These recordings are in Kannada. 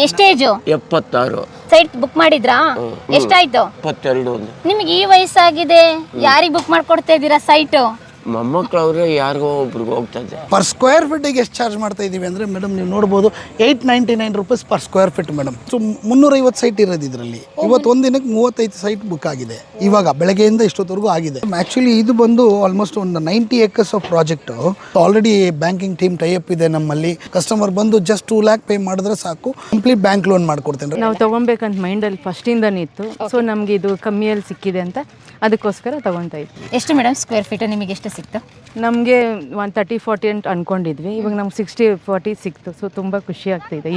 ಎಷ್ಟು ಏಜು? 76. ಸೈಟ್ ಬುಕ್ ಮಾಡಿದ್ರಾ? ಎಷ್ಟಾಯ್ತು? 22. ನಿಮ್ಗೆ ಈ ವಯಸ್ಸಾಗಿದೆ, ಯಾರಿಗೆ ಬುಕ್ ಮಾಡ್ಕೊಡ್ತಾ ಇದ್ದೀರಾ ಸೈಟು? ಮೊಮ್ಮಕ್ಕಳವ್ರೆ ಯಾರಿಗೋ ಒಬ್ರಿಗೆ ಹೋಗ್ತದೆ. ಪರ್ ಸ್ಕ್ವೇರ್ ಫೀಟಿಗೆ ಎಷ್ಟು ಚಾರ್ಜ್ ಮಾಡ್ತಾ ಇದ್ದೀವಿ ಅಂದರೆ ಮೇಡಮ್ ನೀವು ನೋಡ್ಬೋದು 899 rupees per square feet madam. So 350 site ಇರೋದು ಇದರಲ್ಲಿ. ಇವತ್ತು ಒಂದು ದಿನಕ್ಕೆ 35 ಸೈಟ್ ಬುಕ್ ಆಗಿದೆ. ಇವಾಗ ಬೆಳಗ್ಗೆಯಿಂದ ಇಷ್ಟೊತ್ತವರೆಗೂ ಆಗಿದೆ. ಆ್ಯಕ್ಚುಲಿ ಇದು ಬಂದು ಆಲ್ಮೋಸ್ಟ್ ಒಂದು 90 acres of project. Already banking team tie-up ಇದೆ ನಮ್ಮಲ್ಲಿ. ಕಸ್ಟಮರ್ ಬಂದು ಜಸ್ಟ್ 2 lakh ಪೇ ಮಾಡಿದ್ರೆ ಸಾಕು, ಕಂಪ್ಲೀಟ್ ಬ್ಯಾಂಕ್ ಲೋನ್ ಮಾಡ್ಕೊಡ್ತೇನೆ. ನಾವು ತೊಗೊಬೇಕಂತ ಮೈಂಡಲ್ಲಿ ಫಸ್ಟಿಂದನೇ ಇತ್ತು. ಸೊ ನಮಗೆ ಇದು ಕಮ್ಮಿಯಲ್ಲಿ ಸಿಕ್ಕಿದೆ ಅಂತ ಅದಕ್ಕೋಸ್ಕರ ತೊಗೊತಾ ಇದ್ವಿ. ಎಷ್ಟು ಮೇಡಮ್ ಸ್ಕ್ವೇರ್ ಫೀಟ್ ನಿಮಗೆ ಎಷ್ಟು ಸಿಕ್ತು? ನಮಗೆ 130-40 ಅಂತ ಅಂದ್ಕೊಂಡಿದ್ವಿ. ಇವಾಗ ನಮ್ಗೆ 60-40 ಸಿಕ್ತು. ಸೊ ತುಂಬ ಖುಷಿ ಆಗ್ತಿದೆ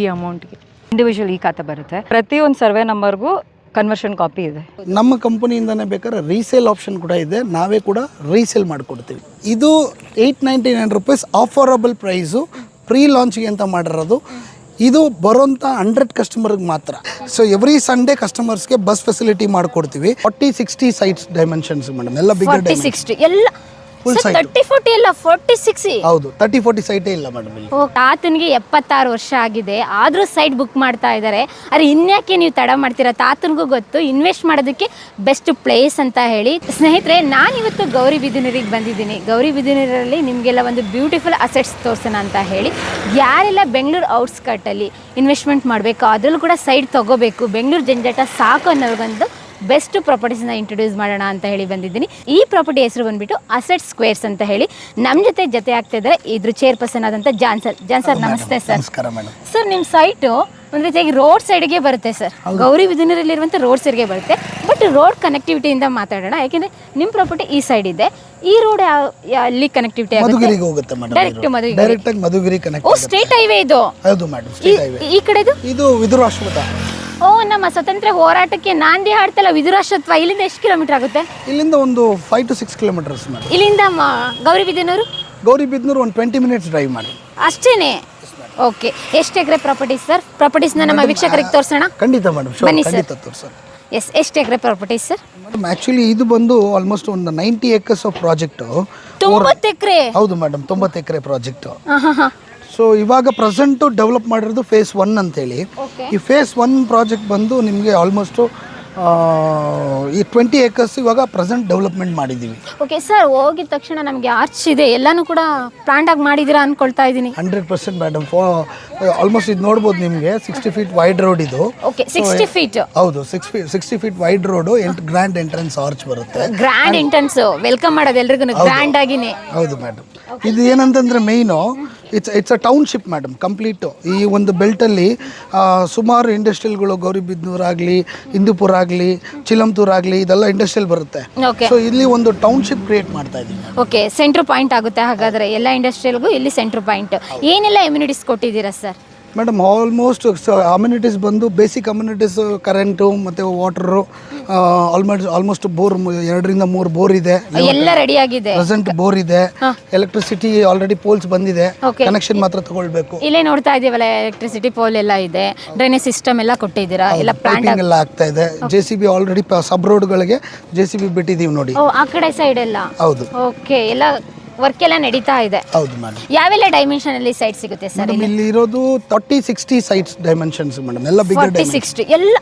ಈ ಅಮೌಂಟ್ಗೆ. ಇಂಡಿವಿಜುವಲ್ ಈ ಖಾತೆ ಬರುತ್ತೆ. ಪ್ರತಿಯೊಂದು ಸರ್ವೆ ನಂಬರ್ಗೂ ಕನ್ವರ್ಷನ್ ಕಾಪಿ ಇದೆ. ನಮ್ಮ ಕಂಪನಿಯಿಂದನೇ ಬೇಕಾದ್ರೆ ರೀಸೇಲ್ ಆಪ್ಷನ್ ಕೂಡ ಇದೆ. ನಾವೇ ಕೂಡ ರೀಸೇಲ್ ಮಾಡಿಕೊಡ್ತೀವಿ. ಇದು 899 ರೂಪೀಸ್ ಆಫರಬಲ್ ಪ್ರೈಸು, ಪ್ರೀ ಲಾಂಚ್ಗೆ ಅಂತ ಮಾಡಿರೋದು. ಇದು ಬರೋಂಥ 100 ಕಸ್ಟಮರ್ಗೆ ಮಾತ್ರ. ಸೊ ಎವ್ರಿ ಸಂಡೇ ಕಸ್ಟಮರ್ಸ್ಗೆ ಬಸ್ ಫೆಸಿಲಿಟಿ ಮಾಡಿಕೊಡ್ತೀವಿ. 40-60 ಸೈಟ್ಸ್ ಡೈಮೆನ್ಷನ್ಸ್ ಮೇಡಮ್, ಎಲ್ಲ ಬಿಗ್ 40-60 ಎಲ್ಲ ಫುಲ್ ಸೈಟ್. 30-40 ಎಲ್ಲ 40-60. ಹೌದು, 30-40 ಸೈಟೇ ಇಲ್ಲ ಮೇಡಮ್ ಇಲ್ಲಿ. ತಾತನಿಗೆ 76 ವರ್ಷ ಆಗಿದೆ, ಆದರೂ ಸೈಟ್ ಬುಕ್ ಮಾಡ್ತಾ ಇದ್ದಾರೆ. ಅರೆ ಇನ್ಯಾಕೆ ನೀವು ತಡ ಮಾಡ್ತೀರಾ? ತಾತನಿಗೂ ಗೊತ್ತು ಇನ್ವೆಸ್ಟ್ ಮಾಡೋದಕ್ಕೆ ಬೆಸ್ಟ್ ಪ್ಲೇಸ್ ಅಂತ ಹೇಳಿ. ಸ್ನೇಹಿತರೆ, ನಾನಿವತ್ತು ಗೌರಿಬಿದನೂರಿಗೆ ಬಂದಿದ್ದೀನಿ. ಗೌರಿಬಿದನೂರಲ್ಲಿ ನಿಮಗೆಲ್ಲ ಒಂದು ಬ್ಯೂಟಿಫುಲ್ ಅಸೆಟ್ಸ್ ತೋರಿಸೋಣ ಅಂತ ಹೇಳಿ. ಯಾರೆಲ್ಲ ಬೆಂಗಳೂರು ಔಟ್ಸ್ಕರ್ಟಲ್ಲಿ ಇನ್ವೆಸ್ಟ್ಮೆಂಟ್ ಮಾಡಬೇಕು, ಅದರಲ್ಲೂ ಕೂಡ ಸೈಟ್ ತೊಗೋಬೇಕು, ಬೆಂಗಳೂರು ಜಂಜಾಟ ಸಾಕು ಅನ್ನೋರಿಗೊಂದು ಬೆಸ್ಟ್ ಪ್ರಾಪರ್ಟೀಸ್ನ ಇಂಟ್ರೊಡ್ಯೂಸ್ ಮಾಡೋಣ ಅಂತ ಹೇಳಿ ಬಂದಿದ್ದೀನಿ. ಈ ಪ್ರಾಪರ್ಟಿ ಹೆಸರು ಬಂದುಬಿಟ್ಟು ಅಸೆಟ್ ಸ್ಕ್ವೇರ್ಸ್ ಅಂತ ಹೇಳಿ. ನಮ್ಮ ಜೊತೆ ಆಗ್ತಾ ಇದ್ದಾರೆ ಇದ್ರ ಚೇರ್ಪರ್ಸನ್ ಆದಂಥ ಜಾನ್ ಸರ್. ನಮಸ್ತೆ ಸರ್. ನಮಸ್ಕಾರ ಮೇಡಮ್. ಸರ್, ನಿಮ್ಮ ಸೈಟು ಒಂದು ರೀತಿಯಾಗಿ ರೋಡ್ ಸೈಡ್ಗೆ ಬರುತ್ತೆ ಸರ್. ಗೌರಿಬಿದನೂರಲ್ಲಿರುವಂಥ ರೋಡ್ ಸೈಡ್ಗೆ ಬರುತ್ತೆ. ಬಟ್ ರೋಡ್ ಕನೆಕ್ಟಿವಿಟಿಯಿಂದ ಮಾತಾಡೋಣ, ಯಾಕೆಂದರೆ ನಿಮ್ಮ ಪ್ರಾಪರ್ಟಿ ಈ ಸೈಡ್ ಇದೆ. ಈ ರೋಡ್ ಅಲ್ಲಿ ಕನೆಕ್ಟಿವಿಟಿ ಮಧುಗಿರಿಗೆ ಹೋಗುತ್ತೆ ಮೇಡಮ್. ಡೈರೆಕ್ಟ್ ಆಗಿ ಮಧುಗಿರಿ ಕನೆಕ್ಟ್. ಓ, ಸ್ಟೇಟ್ ಹೈವೇ ಇದು? ಹೌದು ಮೇಡಮ್, ಸ್ಟೇಟ್ ಹೈವೇ. ಈ ಕಡೆದು ಇದು ವಿದುರಾಶ್ವತ್ಥ. ಓ, ನಮ್ಮ ಸ್ವತಂತ್ರ ಹೋರಾಟಕ್ಕೆ ನಾಂದಿ ಹಾಡ್ತಲ್ಲ ವಿದುರಾಶ್ವತ್ಥ. ಇಲ್ಲಿಂದ ಎಷ್ಟು ಕಿಲೋಮೀಟರ್ ಆಗುತ್ತೆ? ಇಲ್ಲಿಂದ ಒಂದು 5 to 6 ಕಿಲೋಮೀಟರ್ಸ್ ಮೇಡಮ್. ಇಲ್ಲಿಂದ ಗೌರಿಬಿದನೂರು? ಗೌರಿಬಿದನೂರು ಒಂದು 20 minutes ಡ್ರೈವ್ ಮಾಡಿ ಅಷ್ಟೇನೆ. ಓಕೆ, ಎಷ್ಟು ಎಕರೆ ಪ್ರಾಪರ್ಟೀಸ್ ಸರ್? ಪ್ರಾಪರ್ಟೀಸ್ನ ನಮ್ಮ ವೀಕ್ಷಕರಿಗೆ ತೋರಿಸೋಣ. ಖಂಡಿತ ಮೇಡಮ್, ಬನ್ನಿ ಸರ್. ಖಂಡಿತ ತೋರಿಸೋಣ. ಎಸ್, ಎಷ್ಟು ಎಕರೆ ಪ್ರಾಪರ್ಟೀಸ್ ಸರ್? ಮೇಡಮ್ ಆ್ಯಕ್ಚುಲಿ ಇದು ಬಂದು ಆಲ್ಮೋಸ್ಟ್ ಒಂದು 90 acres ಆಫ್ ಪ್ರಾಜೆಕ್ಟು. 90 ಎಕರೆ? ಹೌದು ಮೇಡಮ್, 90 ಎಕರೆ ಪ್ರಾಜೆಕ್ಟು. ಸೊ ಇವಾಗ ಪ್ರೆಸೆಂಟು ಡೆವಲಪ್ ಮಾಡಿರೋದು ಫೇಸ್ 1 ಅಂತೇಳಿ. ಈ ಫೇಸ್ 1 ಪ್ರಾಜೆಕ್ಟ್ ಬಂದು ನಿಮಗೆ ಆಲ್ಮೋಸ್ಟು ಈ 20 acres ಇವಾಗ ಪ್ರೆಸೆಂಟ್ ಡೆವಲಪ್ಮೆಂಟ್ ಮಾಡಿದ್ದೀವಿ. ಓಕೆ ಸರ್, ಹೋಗಿದ ತಕ್ಷಣ ನಮಗೆ ಆರ್ಚ್ ಇದೆ, ಎಲ್ಲನೂ ಕೂಡ ಪ್ಲಾಂಟಾಗಿ ಮಾಡಿದ್ದೀರಾ ಅನ್ಕೊಳ್ತಾ ಇದ್ದೀನಿ. 100% ಮೇಡಮ್. ಆಲ್ಮೋಸ್ಟ್ ಇದು ನೋಡ್ಬೋದು ನಿಮಗೆ 60 feet ವೈಡ್ ರೋಡ್ ಇದು. Okay, 60 feet. ಹೌದು, 60 feet wide road. Grand entrance arch ಬರುತ್ತೆ. ಗ್ರ್ಯಾಂಡ್ ಎಂಟ್ರೆನ್ಸ್ ವೆಲ್ಕಮ್ ಮಾಡೋದು ಎಲ್ರಿಗೂ ಗ್ರ್ಯಾಂಡ್ ಆಗಿನೇ. ಹೌದು ಮೇಡಮ್. ಇದು ಏನಂತಂದ್ರೆ main it's a township madam, complete. ಈ ಒಂದು ಬೆಲ್ಟಲ್ಲಿ ಸುಮಾರು ಇಂಡಸ್ಟ್ರಿಯಲ್ಗಳು, ಗೌರಿಬಿದನೂರು ಆಗಲಿ, ಹಿಂದೂಪುರ ಆಗಲಿ, ಚಿಲಂತೂರು ಆಗಲಿ, ಇದೆಲ್ಲ ಇಂಡಸ್ಟ್ರಿಯಲ್ ಬರುತ್ತೆ. ಸೊ ಇಲ್ಲಿ ಒಂದು ಟೌನ್ಶಿಪ್ ಕ್ರಿಯೇಟ್ ಮಾಡ್ತಾ ಇದ್ದೀವಿ. ಓಕೆ, ಸೆಂಟ್ರ್ ಪಾಯಿಂಟ್ ಆಗುತ್ತೆ ಹಾಗಾದರೆ ಎಲ್ಲ ಇಂಡಸ್ಟ್ರಿಯಲ್ಗೂ ಇಲ್ಲಿ ಸೆಂಟ್ರ್ ಪಾಯಿಂಟ್. ಏನೆಲ್ಲ ಎಮ್ಯುನಿಟೀಸ್ ಕೊಟ್ಟಿದ್ದೀರಾ ಸರ್? ಮೇಡಮ್ ಆಲ್ಮೋಸ್ಟ್ ಅಮ್ಯುನಿಟೀಸ್ ಬಂದು ಬೇಸಿಕ್ ಅಮ್ಯುನಿಟೀಸ್, ಕರೆಂಟು ಮತ್ತು ವಾಟರು, ಆಲ್ಮೋಸ್ಟ್ ಬೋರ್ 2-3 ಬೋರ್ ಇದೆ. ಎಲ್ಲ ರೆಡಿ ಆಗಿದೆ. ಪ್ರೆಸೆಂಟ್ ಬೋರ್ ಇದೆ. ಎಲೆಕ್ಟ್ರಿಸಿಟಿ ಆಲ್ರೆಡಿ ಪೋಲ್ಸ್ ಬಂದಿದೆ, ಕನೆಕ್ಷನ್ ಮಾತ್ರ ತಗೊಳ್ಬೇಕು. ಇಲ್ಲೇ ನೋಡ್ತಾ ಇದೀವಲ್ಲ, ಎಲೆಕ್ಟ್ರಿಸಿಟಿ ಪೋಲ್ ಎಲ್ಲ ಇದೆ, ಡ್ರೈನೇಜ್ ಸಿಸ್ಟಮ್ ಎಲ್ಲ ಕೊಟ್ಟಿದ್ದೀರಾ, ಎಲ್ಲ ಪ್ಲಾಂಟ್ ಎಲ್ಲ ಆಗ್ತಾ ಇದೆ. JCB ಆಲ್ರೆಡಿ ಸಬ್ ರೋಡ್ಗಳಿಗೆ JCB ಬಿಟ್ಟಿದ್ದೀವಿ ನೋಡಿ. ಆ ಕಡೆ ಸೈಡ್ ಎಲ್ಲ. ಹೌದು. ಓಕೆ, ಎಲ್ಲ ವರ್ಕ್ ಎಲ್ಲ ನಡೀತಾ ಇದೆ. ಹೌದು ಮೇಡಮ್. ಯಾವೆಲ್ಲ ಡೈಮೆನ್ಷನ್ ಅಲ್ಲಿ ಸೈಟ್ ಸಿಗುತ್ತೆ ಸರ್? ಇಲ್ಲಿ ಇರೋದು 30-60 ಸೈಟ್ಸ್ ಡೈಮೆನ್ಷನ್ಸ್ ಮೇಡಮ್, ಎಲ್ಲ ಬಿಗ್ 40-60 ಎಲ್ಲ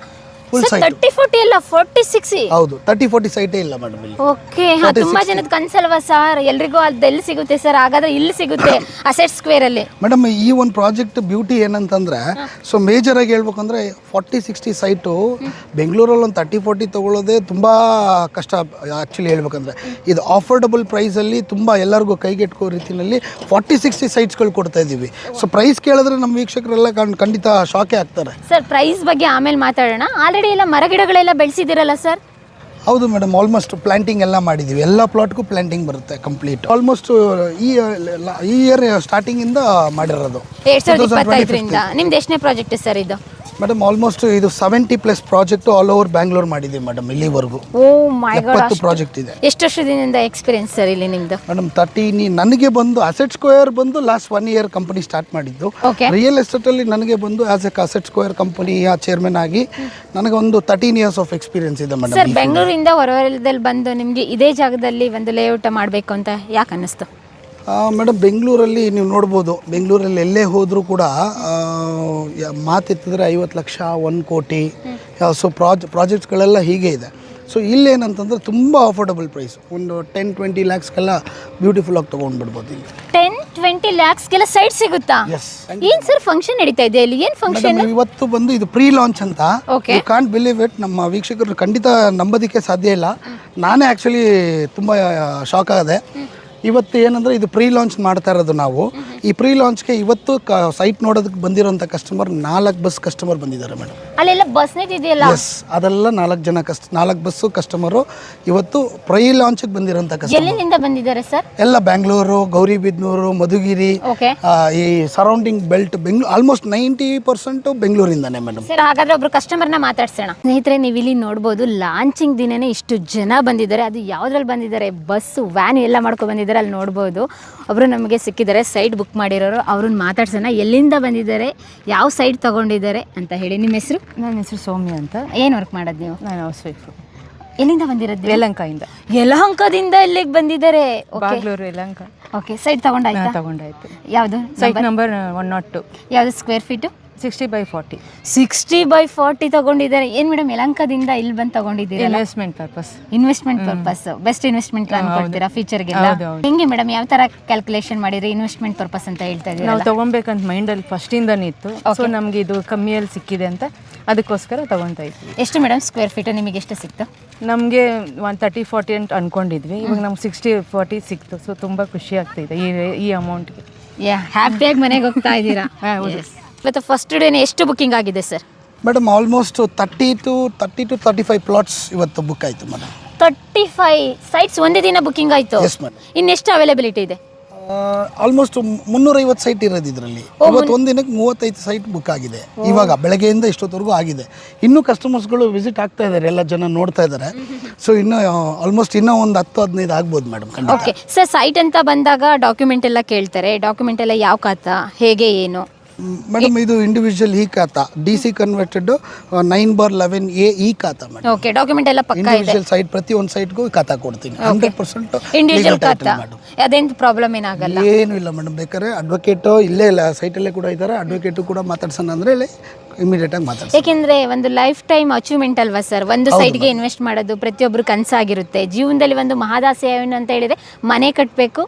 ಫುಲ್ ಸೈಟ್. 30-40 ಎಲ್ಲ 40-60? ಹೌದು, 30-40 ಸೈಟೇ ಇಲ್ಲ ಮೇಡಮ್ ಇಲ್ಲಿ. ಓಕೆ, ತುಂಬಾ ಜನದ ಕನ್ಸಲ್ವಾ ಸರ್? ಎಲ್ರಿಗೂ ಅದು ಎಲ್ಲಿ ಸಿಗುತ್ತೆ ಸರ್? ಹಾಗಾದ್ರೆ ಇಲ್ಲಿ ಸಿಗುತ್ತೆ ಅಸೆಟ್ ಸ್ಕ್ವೇರ್ ಅಲ್ಲಿ. ಮೇಡಮ್ ಈ ಒಂದು ಪ್ರಾಜೆಕ್ಟ್ ಬ್ಯೂಟಿ ಏನಂತಂದ್ರೆ, ಸೊ ಮೇಜರ್ ಆಗಿ ಹೇಳ್ಬೇಕಂದ್ರೆ 40-60 ಸೈಟು ಬೆಂಗಳೂರಲ್ಲಿ ಒಂದು 30-40 ತಗೊಳ್ಳೋದೇ ತುಂಬಾ ಕಷ್ಟ ಆ್ಯಕ್ಚುಲಿ ಹೇಳ್ಬೇಕಂದ್ರೆ. ಇದು ಆಫರ್ಡಬಲ್ ಪ್ರೈಸಲ್ಲಿ ತುಂಬ ಎಲ್ಲರಿಗೂ ಕೈಗೆಟ್ಕೋ ರೀತಿಯಲ್ಲಿ 40-60 ಸೈಟ್ಸ್ಗಳು ಕೊಡ್ತಾ ಇದ್ದೀವಿ. ಸೊ ಪ್ರೈಸ್ ಕೇಳಿದ್ರೆ ನಮ್ಮ ವೀಕ್ಷಕರೆಲ್ಲ ಖಂಡಿತ ಶಾಕೇ ಆಗ್ತಾರೆ. ಸರ್, ಪ್ರೈಸ್ ಬಗ್ಗೆ ಆಮೇಲೆ ಮಾತಾಡೋಣ. ಆಲ್ರೆಡಿ ಎಲ್ಲ ಮರಗಿಡಗಳೆಲ್ಲ ಬೆಳೆಸಿದಿರಲ್ಲ ಸರ್? ಹೌದು ಮೇಡಮ್, ಆಲ್ಮೋಸ್ಟ್ ಪ್ಲಾಂಟಿಂಗ್ ಎಲ್ಲ ಮಾಡಿದ್ದೀವಿ. ಎಲ್ಲ ಪ್ಲಾಟ್ಗೂ ಪ್ಲಾಂಟಿಂಗ್ ಬರುತ್ತೆ ಕಂಪ್ಲೀಟ್. ಆಲ್ಮೋಸ್ಟ್ ಈ ಇಯರ್ ಸ್ಟಾರ್ಟಿಂಗ್ ಇಂದ ಮಾಡಿರೋದು 2025ರಿಂದ. ನಿಮ್ದು ಎಷ್ಟನೇ ಪ್ರಾಜೆಕ್ಟ್ ಸರ್ ಇದು? ಮೇಡಮ್ ಆಲ್ಮೋಸ್ಟ್ ಇದು 70+ ಪ್ರಾಜೆಕ್ಟ್ ಆಲ್ ಓವರ್ ಬ್ಯಾಂಗ್ಳೂರ್ ಮಾಡಿದ್ದೀವಿ ಮೇಡಮ್ ಇಲ್ಲಿವರೆಗೂ. ಓ ಮೈ ಗಾಡ್, 70 ಪ್ರಾಜೆಕ್ಟ್ ಇದೆ. ಎಷ್ಟು ವರ್ಷದಿಂದ ಎಕ್ಸ್ಪೀರಿಯನ್ಸ್ ಸರ್ ಇಲ್ಲಿ ನಿಮ್ದು? ಮೇಡಮ್ 30. ನನಗೆ ಬಂದು ಅಸೆಟ್ ಸ್ಕ್ವೇರ್ ಬಂದು ಲಾಸ್ಟ್ 1 year ಕಂಪನಿ ಸ್ಟಾರ್ಟ್ ಮಾಡಿದ್ದು. ರಿಯಲ್ ಎಸ್ಟೇಟ್ ಅಲ್ಲಿ ನನಗೆ ಬಂದು ಆಸ್ ಎ ಅಸೆಟ್ ಸ್ಕ್ವೇರ್ ಕಂಪನಿಯ ಚೇರ್ಮನ್ ಆಗಿ ನನಗೆ ಒಂದು 13 years ಆಫ್ ಎಕ್ಸ್ಪೀರಿಯನ್ಸ್ ಇದೆ ಮೇಡಮ್. ಸರ್, ಬೆಂಗಳೂರಿಂದ ಹೊರವಲಯದಲ್ಲಿ ಬಂದು ನಿಮಗೆ ಇದೇ ಜಾಗದಲ್ಲಿ ಒಂದು ಲೇಔಟ್ ಮಾಡಬೇಕು ಅಂತ ಯಾಕೆ ಅನ್ನಿಸ್ತು? ಮೇಡಮ್ ಬೆಂಗಳೂರಲ್ಲಿ ನೀವು ನೋಡ್ಬೋದು, ಬೆಂಗಳೂರಲ್ಲಿ ಎಲ್ಲೇ ಹೋದರೂ ಕೂಡ ಮಾತೆತ್ತಿದ್ರೆ 50 ಲಕ್ಷ 1 ಕೋಟಿ. ಸೊ ಪ್ರಾಜೆಕ್ಟ್ಸ್ಗಳೆಲ್ಲ ಹೀಗೆ ಇದೆ. ಸೊ ಇಲ್ಲೇನಂತಂದ್ರೆ ತುಂಬ ಅಫೋರ್ಡಬಲ್ ಪ್ರೈಸ್, ಒಂದು 10-20 ಲ್ಯಾಕ್ಸ್ಗೆಲ್ಲ ಬ್ಯೂಟಿಫುಲ್ ಆಗಿ ತೊಗೊಂಡ್ಬಿಡ್ಬೋದು ಇಲ್ಲಿ. 10-20 ಲ್ಯಾಕ್ಸ್ಗೆಲ್ಲ ಸೈಟ್ ಸಿಗುತ್ತಾ? ಎಸ್ ಏನ್ ಸರ್ ಫಂಕ್ಷನ್ ನಡೀತಾ ಇದೆ ಇಲ್ಲಿ? ಏನ್ ಫಂಕ್ಷನ್? ಮೇಡಮ್ ಇವತ್ತು ಬಂದು ಇದು ಪ್ರೀ ಲಾಂಚ್ ಅಂತ. Okay. You can't believe it. ನಮ್ಮ ವೀಕ್ಷಕರು ಖಂಡಿತ ನಂಬೋದಕ್ಕೆ ಸಾಧ್ಯ ಇಲ್ಲ. ನಾನೇ ಆ್ಯಕ್ಚುಲಿ ತುಂಬ ಶಾಕ್ ಆದೆ. ಇವತ್ತು ಏನಂದರೆ ಇದು ಪ್ರೀ ಲಾಂಚ್ ಮಾಡ್ತಾ ಇರೋದು ನಾವು. ಈ ಪ್ರೀ ಲಾಂಚ್ಗೆ ಇವತ್ತು ಸೈಟ್ ನೋಡೋದಕ್ಕೆ ಬಂದಿರೋಂಥ ಕಸ್ಟಮರ್ 4 ಬಸ್ ಕಸ್ಟಮರ್ ಬಂದಿದ್ದಾರೆ ಮೇಡಮ್. ಅಲ್ಲೆಲ್ಲ ಬಸ್ ಇದೆಯಲ್ಲ? ಎಸ್, ಅದೆಲ್ಲ 4 ಬಸ್ಸು ಕಸ್ಟಮರು ಇವತ್ತು ಪ್ರೀ ಲಾಂಚ್ಗೆ ಬಂದಿರೋಂಥ ಕಸ್ಟಮರ್. ಎಲ್ಲಿಂದ ಬಂದಿದ್ದಾರೆ ಸರ್? ಎಲ್ಲ ಬ್ಯಾಂಗ್ಳೂರು, ಗೌರಿಬಿದನೂರು, ಮಧುಗಿರಿ, ಓಕೆ, ಈ ಸರೌಂಡಿಂಗ್ ಬೆಲ್ಟ್ ಬೆಂಗಳೂರು, ಆಲ್ಮೋಸ್ಟ್ 90% ಬೆಂಗಳೂರಿಂದಾನೆ ಮೇಡಮ್. ಸರ್ ಹಾಗಾದ್ರೆ ಒಬ್ರು ಕಸ್ಟಮರ್ನ ಮಾತಾಡ್ಸೋಣ. ಸ್ನೇಹಿತರೆ, ನೀವು ಇಲ್ಲಿ ನೋಡ್ಬೋದು ಲಾಂಚಿಂಗ್ ದಿನನೇ ಇಷ್ಟು ಜನ ಬಂದಿದ್ದಾರೆ. ಅದು ಯಾವ್ದ್ರಲ್ಲಿ ಬಂದಿದ್ದಾರೆ? ಬಸ್ಸು, ವ್ಯಾನ್ ಎಲ್ಲ ಮಾಡ್ಕೊಂಡು ಬಂದಿದ್ದಾರೆ. ಅಲ್ಲಿ ನೋಡ್ಬೋದು ಒಬ್ರು ನಮಗೆ ಸಿಕ್ಕಿದ್ದಾರೆ, ಸೈಟ್ ಬುಕ್ ಮಾಡಿರೋರು. ಅವ್ರನ್ನ ಮಾತಾಡ್ಸೋಣ. ಎಲ್ಲಿಂದ ಬಂದಿದ್ದಾರೆ, ಯಾವ ಸೈಟ್ ತಗೊಂಡಿದ್ದಾರೆ ಅಂತ ಹೇಳಿ. ನಿಮ್ಮ ಹೆಸರು? ನನ್ನ ಹೆಸರು ಸೌಮ್ಯ ಅಂತ. ಏನು ವರ್ಕ್ ಮಾಡೋದು ನೀವು? ನಾನು ಹೌಸ್ ವೈಫು. ಎಲ್ಲಿಂದ ಬಂದಿರೋದು? ಯಲಹಂಕದಿಂದ. ಯಲಹಂಕದಿಂದ ಇಲ್ಲಿಗೆ ಬಂದಿದ್ದಾರೆ. ಬಾಗ್ಲೂರು ಯಲಹಂಕ. ಓಕೆ, ಸೈಟ್ ತಗೊಂಡಾಯ್ತಾ? ತಗೊಂಡಾಯ್ತು. ಯಾವುದು ಸೈಟ್ ನಂಬರ್ 102. ಯಾವುದು ಸ್ಕ್ವೇರ್ ಫೀಟು? 60/40. 60/40 ತಗೊಂಡಿದ್ದಾರೆ. ಏನು ಮೇಡಮ್, ಯಲಹಂಕದಿಂದ ಇಲ್ಲಿ ಬಂದು ತಗೊಂಡಿದ್ದೀರಾ? Investment purpose. Investment purpose, best investment plan ಕೊಡ್ತೀರಾ ಫ್ಯೂಚರ್ಗೆಲ್ಲ? ಹೆಂಗೆ ಮೇಡಮ್, ಯಾವ ತರ ಕ್ಯಾಲ್ಕುಲೇಷನ್ ಮಾಡಿರಿ ಇನ್ವೆಸ್ಟ್ಮೆಂಟ್ ಪರ್ಪಸ್ ಅಂತ ಹೇಳ್ತಾ ಇದ್ದೀರಾ? ನಾವು ತಗೊಬೇಕಂತ ಮೈಂಡಲ್ಲಿ ಫಸ್ಟಿಂದನೇ ಇತ್ತು. ಸೊ ನಮ್ಗೆ ಇದು ಕಮ್ಮಿಯಲ್ಲಿ ಸಿಕ್ಕಿದೆ ಅಂತ ಅದಕ್ಕೋಸ್ಕರ ತಗೊತಾ ಇದ್ವಿ. ಎಷ್ಟು ಮೇಡಮ್ ಸ್ಕ್ವೇರ್ ಫೀಟ್ ನಿಮಗೆ ಎಷ್ಟು ಸಿಕ್ತು? ನಮಗೆ 130-40 ಅಂತ ಅನ್ಕೊಂಡಿದ್ವಿ. ಇವಾಗ ನಮ್ಗೆ 60-40 ಸಿಕ್ತು. ಸೊ ತುಂಬ ಖುಷಿ ಆಗ್ತಿದೆ ಈ ಅಮೌಂಟ್ಗೆ. ಹ್ಯಾಪಿಯಾಗಿ ಮನೆಗೆ ಹೋಗ್ತಾ ಇದ್ದೀರಾ? ಇವತ್ತು ಫಸ್ಟ್ ಡೇನೇ ಎಷ್ಟು ಬುಕ್ಕಿಂಗ್ ಆಗಿದೆ sir? Madam almost 30 to 35 plots ಇವತ್ತು ಬುಕ್ ಆಯಿತು ಮೇಡಮ್. 35 ಸೈಟ್ಸ್ ಒಂದೇ ದಿನ ಬುಕ್ಕಿಂಗ್ ಆಯಿತು? Yes madam. ಇನ್ನೆಷ್ಟು ಅವೈಲೇಬಿಲಿಟಿ ಇದೆ? ಆಲ್ಮೋಸ್ಟ್ 350 ಸೈಟ್ ಇರೋದು ಇದರಲ್ಲಿ. ಇವತ್ತು ಒಂದಿನಕ್ಕೆ 35 ಸೈಟ್ ಬುಕ್ ಆಗಿದೆ. ಇವಾಗ ಬೆಳಗ್ಗೆಯಿಂದ ಇಷ್ಟೊತ್ತವರೆಗೂ ಆಗಿದೆ. ಇನ್ನೂ ಕಸ್ಟಮರ್ಸ್ಗಳು ವಿಸಿಟ್ ಆಗ್ತಾ ಇದ್ದಾರೆ, ಎಲ್ಲ ಜನ ನೋಡ್ತಾ ಇದ್ದಾರೆ. ಸೊ ಇನ್ನೂ ಆಲ್ಮೋಸ್ಟ್ ಇನ್ನೂ ಒಂದು 10-15 ಆಗ್ಬೋದು ಮೇಡಮ್. ಓಕೆ ಸರ್, ಸೈಟ್ ಅಂತ ಬಂದಾಗ ಡಾಕ್ಯುಮೆಂಟ್ ಎಲ್ಲ ಕೇಳ್ತಾರೆ. ಡಾಕ್ಯುಮೆಂಟ್ ಎಲ್ಲ ಯಾವ ಖಾತಾ, ಹೇಗೆ, ಏನು? ಮೇಡಮ್ ಇದು ಇಂಡಿವಿಜುವಲ್ ಈ ಖಾತಾ, DC ಕನ್ವರ್ಟೆಡ್ 9/11A ಈ ಖಾತಾ ಮೇಡಮ್. ಓಕೆ, ಡಾಕ್ಯುಮೆಂಟ್ ಎಲ್ಲ ಪಕ್ಕಾ ಇದೆ. ಇಂಡಿವಿಜುವಲ್ ಸೈಟ್ ಪ್ರತಿ ಒಂದು ಸೈಟ್ಗೂ ಖಾತಾ ಕೊಡ್ತೀನಿ. 100% ಇಂಡಿವಿಜುವಲ್ ಖಾತಾ, ಅದೇನು ಪ್ರಾಬ್ಲಮ್ ಏನಾಗಲ್ಲ? ಏನು ಇಲ್ಲ ಮೇಡಮ್. ಬೇಕಾದ್ರೆ ಅಡ್ವೊಕೇಟು ಇಲ್ಲೇ ಇಲ್ಲ ಸೈಟಲ್ಲೇ ಕೂಡ ಇದ್ದಾರೆ. ಅಡ್ವೊಕೇಟು ಕೂಡ ಮಾತಾಡ್ಸೋಣ ಅಂದರೆ ಇಲ್ಲಿ ಇಮಿಡಿಯೇಟ್ ಆಗಿ ಮಾತಾಡ್ಸಿ. ಯಾಕೆಂದ್ರೆ ಒಂದು ಲೈಫ್ ಟೈಮ್ ಅಚೀವ್ಮೆಂಟ್ ಅಲ್ವಾ ಸರ್, ಒಂದು ಸೈಡ್ಗೆ ಇನ್ವೆಸ್ಟ್ ಮಾಡೋದು ಪ್ರತಿಯೊಬ್ಬರು ಕನಸಾಗಿರುತ್ತೆ. ಜೀವನದಲ್ಲಿ ಒಂದು ಮಹದಾಸೆ ಏನು ಅಂತ ಹೇಳಿದ್ರೆ ಮನೆ ಕಟ್ಟಬೇಕು,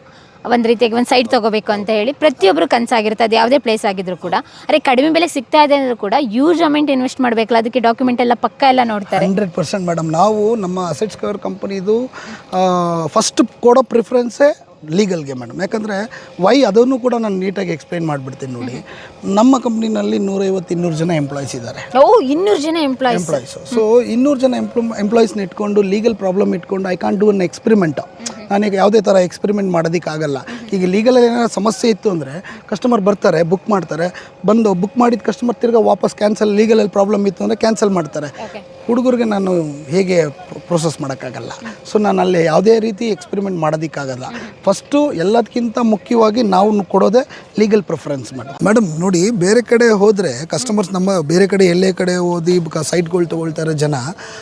ಒಂದು ರೀತಿಯಾಗಿ ಒಂದು ಸೈಟ್ ತೊಗೋಬೇಕು ಅಂತ ಹೇಳಿ ಪ್ರತಿಯೊಬ್ಬರು ಕನಸಾಗಿರುತ್ತೆ. ಅದು ಯಾವುದೇ ಪ್ಲೇಸ್ ಆಗಿದ್ರು ಕೂಡ. ಅರೆ ಕಡಿಮೆ ಬೆಲೆ ಸಿಗ್ತಾ ಇದೆ ಅಂದರೂ ಕೂಡ ಯೂಸ್ ಅಮೌಂಟ್ ಇನ್ವೆಸ್ಟ್ ಮಾಡಬೇಕಲ್ಲ, ಅದಕ್ಕೆ ಡಾಕ್ಯುಮೆಂಟ್ ಎಲ್ಲ ಪಕ್ಕ ಎಲ್ಲ ನೋಡ್ತಾರೆ. 100% ಮೇಡಮ್. ನಾವು ನಮ್ಮ ಅಸೆಟ್ಸ್ ಕವರ್ ಕಂಪನಿದು ಫಸ್ಟ್ ಕೊಡೋ ಪ್ರಿಫರೆನ್ಸೇ ಲೀಗಲ್ಗೆ ಮೇಡಮ್. ಯಾಕಂದರೆ ಅದನ್ನು ಕೂಡ ನಾನು ನೀಟಾಗಿ ಎಕ್ಸ್ಪ್ಲೈನ್ ಮಾಡಿಬಿಡ್ತೀನಿ ನೋಡಿ. ನಮ್ಮ ಕಂಪ್ನಿನಲ್ಲಿ 150-200 ಜನ ಎಂಪ್ಲಾಯೀಸ್ ಇದ್ದಾರೆ. 200 ಜನ ಎಂಪ್ಲಾಯೀಸ್. ಸೊ 200 ಜನ ಎಂಪ್ಲಾಯೀಸ್ನ ಇಟ್ಕೊಂಡು ಲೀಗಲ್ ಪ್ರಾಬ್ಲಮ್ ಇಟ್ಕೊಂಡು I can't do an experiment. ನಾನೀಗ ಯಾವುದೇ ಥರ ಎಕ್ಸ್ಪೆರಿಮೆಂಟ್ ಮಾಡೋದಕ್ಕಾಗಲ್ಲ. ಈಗ ಲೀಗಲಲ್ಲಿ ಏನಾದ್ರು ಸಮಸ್ಯೆ ಇತ್ತು ಅಂದರೆ ಕಸ್ಟಮರ್ ಬರ್ತಾರೆ, ಬುಕ್ ಮಾಡ್ತಾರೆ, ಬಂದು ಬುಕ್ ಮಾಡಿದ ಕಸ್ಟಮರ್ ತಿರ್ಗಾ ವಾಪಸ್ ಕ್ಯಾನ್ಸಲ್, ಲೀಗಲಲ್ಲಿ ಪ್ರಾಬ್ಲಮ್ ಇತ್ತು ಅಂದರೆ ಕ್ಯಾನ್ಸಲ್ ಮಾಡ್ತಾರೆ. ಹುಡುಗರಿಗೆ ನಾನು ಹೇಗೆ ಪ್ರೊಸೆಸ್ ಮಾಡೋಕ್ಕಾಗಲ್ಲ. ಸೊ ನಾನು ಅಲ್ಲಿ ಯಾವುದೇ ರೀತಿ ಎಕ್ಸ್ಪೆರಿಮೆಂಟ್ ಮಾಡೋದಕ್ಕಾಗಲ್ಲ. ಫಸ್ಟು ಎಲ್ಲದಕ್ಕಿಂತ ಮುಖ್ಯವಾಗಿ ನಾವು ಕೊಡೋದೇ ಲೀಗಲ್ ಪ್ರಿಫರೆನ್ಸ್ ಮೇಡಮ್. ನೋಡಿ, ಬೇರೆ ಕಡೆ ಹೋದರೆ ಕಸ್ಟಮರ್ಸ್ ನಮ್ಮ ಬೇರೆ ಕಡೆ ಎಲ್ಲೇ ಕಡೆ ಓದಿ ಸೈಟ್ಗಳು ತೊಗೊಳ್ತಾರೆ ಜನ.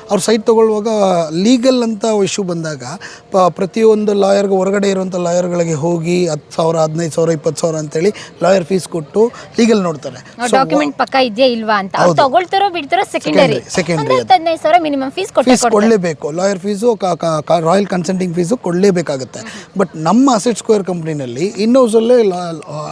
ಅವ್ರು ಸೈಟ್ ತೊಗೊಳ್ಳುವಾಗ ಲೀಗಲ್ ಅಂತ ಇಶ್ಯೂ ಬಂದಾಗ ಪ್ರತಿಯೊಂದು ಲಾಯರ್ಗೆ ಹೊರಗಡೆ ಇರುವಂಥ ಲಾಯರ್ಗಳಿಗೆ ಹೋಗಿ 10,000, 15,000, 20,000 ಅಂತೇಳಿ ಲಾಯರ್ ಫೀಸ್ ಕೊಟ್ಟು ಲೀಗಲ್ ನೋಡ್ತಾರೆ. ಡಾಕ್ಯುಮೆಂಟ್ ಪಕ್ಕ ಇದೆಯಾ ಇಲ್ವಾ ಅಂತ. ತಗೊಳ್ತಾರೋ ಬಿಡ್ತಾರೋ ಸೆಕೆಂಡರಿ. 15,000 ಮಿನಿಮಮ್ ಫೀಸ್ ಕೊಡಲೇಬೇಕು. Lawyer fees, royal consulting fees ಕೊಡಲೇಬೇಕಾಗುತ್ತೆ. ಬಟ್ ನಮ್ಮ ಅಸೆಟ್ ಸ್ಕ್ವೇರ್ ಕಂಪ್ನಿನಲ್ಲಿ ಇನ್ನೊಂದ್ಸಲೇ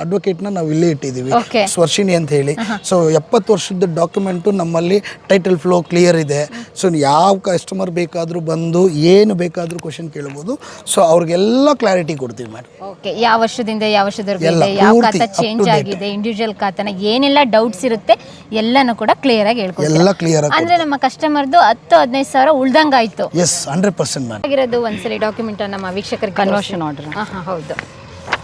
ಅಡ್ವೊಕೇಟ್ನ ನಾವು ಇಲ್ಲೇ ಇಟ್ಟಿದ್ದೀವಿ, ಸ್ವರ್ಷಿಣಿ ಅಂತ ಹೇಳಿ. ಸೊ 70 ವರ್ಷದ ಡಾಕ್ಯುಮೆಂಟು ನಮ್ಮಲ್ಲಿ ಟೈಟಲ್ ಫ್ಲೋ ಕ್ಲಿಯರ್ ಇದೆ. ಸೊ ಯಾವ ಕಸ್ಟಮರ್ ಬೇಕಾದರೂ ಬಂದು ಏನು ಬೇಕಾದರೂ ಕ್ವಶನ್ ಕೇಳ್ಬೋದು. ಸೊ ಅವ್ರಿಗೆಲ್ಲ ಕ್ಲಾರಿಟಿ ಕೊಡ್ತೀವಿ ಮೇಡಮ್. ಓಕೆ, ಯಾವ ವರ್ಷದಿಂದ ಯಾವ ವರ್ಷದವರೆಗೂ ಇದೆ, ಯಾವ ಖಾತಾ ಚೇಂಜ್ ಆಗಿದೆ, ಇಂಡಿವಿಜುವಲ್ ಖಾತಾನ ಏನೆಲ್ಲ ಡೌಟ್ಸ್ ಇರುತ್ತೆ ಎಲ್ಲನೂ ಕೂಡ ಕ್ಲಿಯರ್ ಆಗಿ ಹೇಳ್ಕೊಡ್ತೀವಿ. ಎಲ್ಲ ಕ್ಲಿಯರ್ ಆಗಿ ಅಂದ್ರೆ ನಮ್ಮ ಕಸ್ಟಮರ್ದು 10-15 ಸಾವಿರ ಉಳ್ದಂಗಾಯ್ತು. S, 100% madam. ಆಗಿರೋದು ಒಂದ್ಸಲಿ ಡಾಕ್ಯುಮೆಂಟ್ ನಮ್ಮ ವೀಕ್ಷಕರಿಗೆ ಕನ್ವರ್ಷನ್ ಆರ್ಡರ್. ಹೌದು,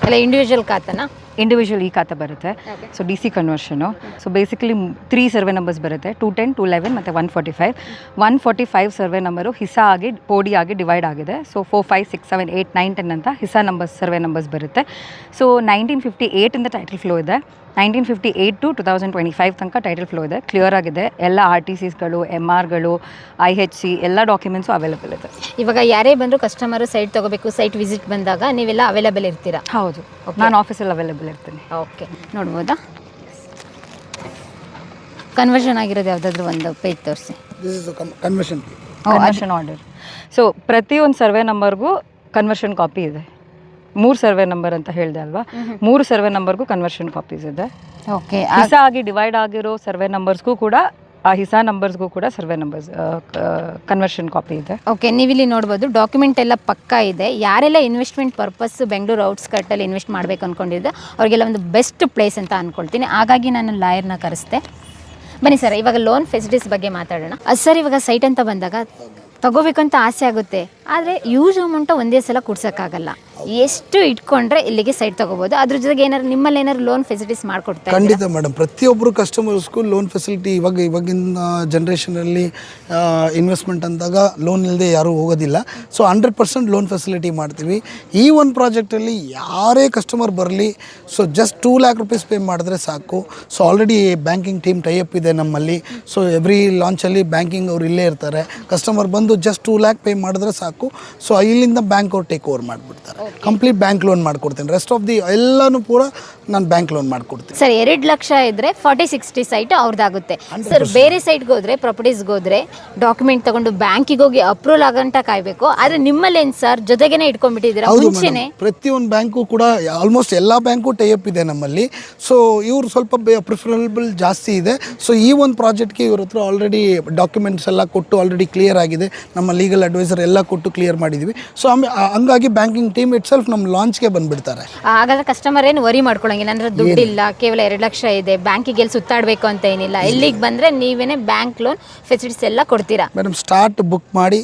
ಎಲ್ಲ ಇಂಡಿವಿಜುವಲ್ ಖಾತಾನ ಇಂಡಿವಿಜುವಲ್ ಈ ಖಾತೆ ಬರುತ್ತೆ. So D C conversion. So basically 3 survey numbers ಬರುತ್ತೆ, 210, 211 ಮತ್ತು 145. 145 ಸರ್ವೆ ನಂಬರು ಹಿಸ್ಸಾ ಆಗಿ ಪೋಡಿ ಆಗಿ ಡಿವೈಡ್ ಆಗಿದೆ. ಸೊ 4, 5, 6, 7, 8, 9, 10 ಅಂತ ಹಿಸ್ಸಾ ನಂಬರ್ಸ್ ಸರ್ವೆ ನಂಬರ್ಸ್ ಬರುತ್ತೆ. ಸೊ 1958 ಇಂದ ಟೈಟಲ್ ಫ್ಲೋ ಇದೆ. 1958 to 2025 ತನಕ ಟೈಟಲ್ ಫ್ಲೋ ಇದೆ, ಕ್ಲಿಯರ್ ಆಗಿದೆ. ಎಲ್ಲ RTCsಗಳು, MRಗಳು, IHC ಎಲ್ಲ ಡಾಕ್ಯುಮೆಂಟ್ಸು ಅವೈಲೇಬಲ್ ಇದೆ. ಇವಾಗ ಯಾರೇ ಬಂದರೂ ಕಸ್ಟಮರು ಸೈಟ್ ತೊಗೋಬೇಕು, ಸೈಟ್ ವಿಸಿಟ್ ಬಂದಾಗ ನೀವೆಲ್ಲ ಅವೈಲೇಬಲ್ ಇರ್ತೀರಾ? ಹೌದು, ನಾನು ಆಫೀಸಲ್ಲಿ ಅವೈಲೇಬಲ್ ಇರ್ತೀನಿ. ಓಕೆ, ನೋಡ್ಬೋದಾ? ಕನ್ವರ್ಷನ್ ಆಗಿರೋದು ಯಾವುದಾದ್ರೂ ಒಂದು ಪೇಜ್ ತೋರಿಸಿ. This is conversion order. So ಪ್ರತಿಯೊಂದು ಸರ್ವೆ ನಂಬರ್ಗೂ ಕನ್ವರ್ಷನ್ ಕಾಪಿ ಇದೆ. 3 ಸರ್ವೆ ನಂಬರ್ ಅಂತ ಹೇಳಿದೆ ಅಲ್ವಾ, 3 ಸರ್ವೆ ನಂಬರ್ಗೂ ಕನ್ವರ್ಷನ್ ಕಾಪೀಸ್ ಇದೆ. ಓಕೆ, ಹಿಸ್ಸಾ ಆಗಿ ಡಿವೈಡ್ ಆಗಿರೋ ಸರ್ವೆ ನಂಬರ್ಸ್ಗೂ ಕೂಡ, ಆ ಹಿಸ್ಸಾ ನಂಬರ್ಸ್ಗೂ ಕೂಡ ಸರ್ವೆ ನಂಬರ್ಸ್ ಕನ್ವರ್ಷನ್ ಕಾಪಿ ಇದೆ. ಓಕೆ, ನೀವಿಲ್ಲಿ ನೋಡ್ಬೋದು ಡಾಕ್ಯುಮೆಂಟ್ ಎಲ್ಲ ಪಕ್ಕಾ ಇದೆ. ಯಾರೆಲ್ಲ ಇನ್ವೆಸ್ಟ್ಮೆಂಟ್ ಪರ್ಪಸ್ ಬೆಂಗಳೂರು ಔಟ್ಸ್ಕರ್ಟಲ್ಲಿ ಇನ್ವೆಸ್ಟ್ ಮಾಡಬೇಕು ಅಂದ್ಕೊಂಡಿದ್ದೆ ಅವರಿಗೆಲ್ಲ ಒಂದು ಬೆಸ್ಟ್ ಪ್ಲೇಸ್ ಅಂತ ಅಂದ್ಕೊಳ್ತೀನಿ. ಹಾಗಾಗಿ ನಾನು ಲಾಯರ್ನ ಕರೆಸ್ದೆ. ಬನ್ನಿ ಸರ್, ಇವಾಗ ಲೋನ್ ಫೆಸಿಲಿಟೀಸ್ ಬಗ್ಗೆ ಮಾತಾಡೋಣ. ಸರ್, ಇವಾಗ ಸೈಟ್ ಅಂತ ಬಂದಾಗ ತಗೋಬೇಕಂತ ಆಸೆ ಆಗುತ್ತೆ, ಆದರೆ ಯೂಸ್ ಅಮೌಂಟ್ ಒಂದೇ ಸಲ ಕೊಡ್ಸೋಕ್ಕಾಗಲ್ಲ. ಎಷ್ಟು ಇಟ್ಕೊಂಡ್ರೆ ಇಲ್ಲಿಗೆ ಸೈಟ್ ತಗೋಬೋದು? ಅದ್ರ ಜೊತೆಗೆ ಏನಾದ್ರು ನಿಮ್ಮಲ್ಲಿ ಏನಾದ್ರು ಲೋನ್ ಫೆಸಿಲಿಟೀಸ್ ಮಾಡ್ಕೊಡ್ತಾರೆ? ಖಂಡಿತ ಮೇಡಮ್, ಪ್ರತಿಯೊಬ್ಬರು ಕಸ್ಟಮರ್ಸ್ಗೂ ಲೋನ್ ಫೆಸಿಲಿಟಿ ಇವಾಗಿನ ಜನ್ರೇಷನಲ್ಲಿ ಇನ್ವೆಸ್ಟ್ಮೆಂಟ್ ಅಂದಾಗ ಲೋನ್ ಇಲ್ಲದೆ ಯಾರೂ ಹೋಗೋದಿಲ್ಲ. ಸೊ 100% ಲೋನ್ ಫೆಸಿಲಿಟಿ ಮಾಡ್ತೀವಿ. ಈ ಒಂದು ಪ್ರಾಜೆಕ್ಟಲ್ಲಿ ಯಾರೇ ಕಸ್ಟಮರ್ ಬರಲಿ, so just 2 lakh rupees pay ಮಾಡಿದ್ರೆ ಸಾಕು. So already banking team tie-up ಇದೆ ನಮ್ಮಲ್ಲಿ. ಸೊ ಎವ್ರಿ ಲಾಂಚಲ್ಲಿ ಬ್ಯಾಂಕಿಂಗ್ ಅವ್ರು ಇಲ್ಲೇ ಇರ್ತಾರೆ. ಕಸ್ಟಮರ್ ಬಂದು ಜಸ್ಟ್ 2 lakh ಪೇ ಮಾಡಿದ್ರೆ ಸಾಕು. ಸೊ ಇಲ್ಲಿಂದ ಬ್ಯಾಂಕ್ ಅವ್ರು ಟೇಕ್ ಓವರ್ ಮಾಡಿಬಿಡ್ತಾರೆ. ಕಂಪ್ಲೀಟ್ ಬ್ಯಾಂಕ್ ಲೋನ್ ಮಾಡ್ಕೊಡ್ತೀನಿ. ರೆಸ್ಟ್ ಆಫ್ ದಿ ಎಲ್ಲನೂ ಕೂಡ ನಾನು ಬ್ಯಾಂಕ್ ಲೋನ್ ಮಾಡ್ಕೊಡ್ತೀನಿ. ಸರ್, 2 ಲಕ್ಷ ಇದ್ರೆ 40-60 ಸೈಟ್ ಅವ್ರದ್ದಾಗುತ್ತೆ. ಸರ್, ಬೇರೆ ಸೈಟ್ಗೆ ಹೋದ್ರೆ, ಪ್ರಾಪರ್ಟೀಸ್ಗೆ ಹೋದ್ರೆ ಡಾಕ್ಯುಮೆಂಟ್ ತಗೊಂಡು ಬ್ಯಾಂಕಿಗೆ ಹೋಗಿ ಅಪ್ರೂವಲ್ ಆಗಂಟ ಕಾಯ್ಬೇಕು. ಆದ್ರೆ ನಿಮ್ಮಲ್ಲಿ ಏನು ಸರ್, ಜೊತೆಗೇನೆ ಇಟ್ಕೊಂಡ್ಬಿಟ್ಟಿದ್ದೀರಾ ಮುಂಚೆನೆ? ಪ್ರತಿಯೊಂದು ಬ್ಯಾಂಕು ಕೂಡ ಆಲ್ಮೋಸ್ಟ್ ಎಲ್ಲ ಬ್ಯಾಂಕು ಟೈಅಪ್ ಇದೆ ನಮ್ಮಲ್ಲಿ. ಸೊ ಇವ್ರು ಸ್ವಲ್ಪ ಪ್ರಿಫರಬಲ್ ಜಾಸ್ತಿ ಇದೆ. ಸೊ ಈ ಒಂದು ಪ್ರಾಜೆಕ್ಟ್ಗೆ ಇವ್ರ ಹತ್ರ ಆಲ್ರೆಡಿ ಡಾಕ್ಯುಮೆಂಟ್ಸ್ ಎಲ್ಲ ಕೊಟ್ಟು ಆಲ್ರೆಡಿ ಕ್ಲಿಯರ್ ಆಗಿದೆ. ನಮ್ಮ ಲೀಗಲ್ ಅಡ್ವೈಸರ್ ಎಲ್ಲ ಕೊಟ್ಟು ಕ್ಲಿಯರ್ ಮಾಡಿದ್ದೀವಿ. ಸೊ ಹಂಗಾಗಿ ಬ್ಯಾಂಕಿಂಗ್ ಟೀಮ್ ಇಟ್ ಸೆಲ್ಫ್ ನಮ್ಮ ಲಾಂಚ್ಗೆ ಬಂದುಬಿಡ್ತಾರೆ. ಹಾಗಾದ್ರೆ ಕಸ್ಟಮರ್ ಏನು ವರಿ ಮಾಡ್ಕೊಳಂಗಿಲ್ಲ, ಅಂದ್ರೆ ದುಡ್ಡಿಲ್ಲ, ಕೇವಲ 2 ಲಕ್ಷ ಇದೆ, ಬ್ಯಾಂಕಿಗೆ ಎಲ್ಲಿ ಸುತ್ತಾಡಬೇಕು ಅಂತ ಏನಿಲ್ಲ. ಇಲ್ಲಿಗೆ ಬಂದರೆ ನೀವೇನೇ ಬ್ಯಾಂಕ್ ಲೋನ್ ಫೆಸಿಲಿಟೀಸ್ ಎಲ್ಲ ಕೊಡ್ತೀರಾ? ಮೇಡಮ್, ಸ್ಟಾರ್ಟ್ ಬುಕ್ ಮಾಡಿ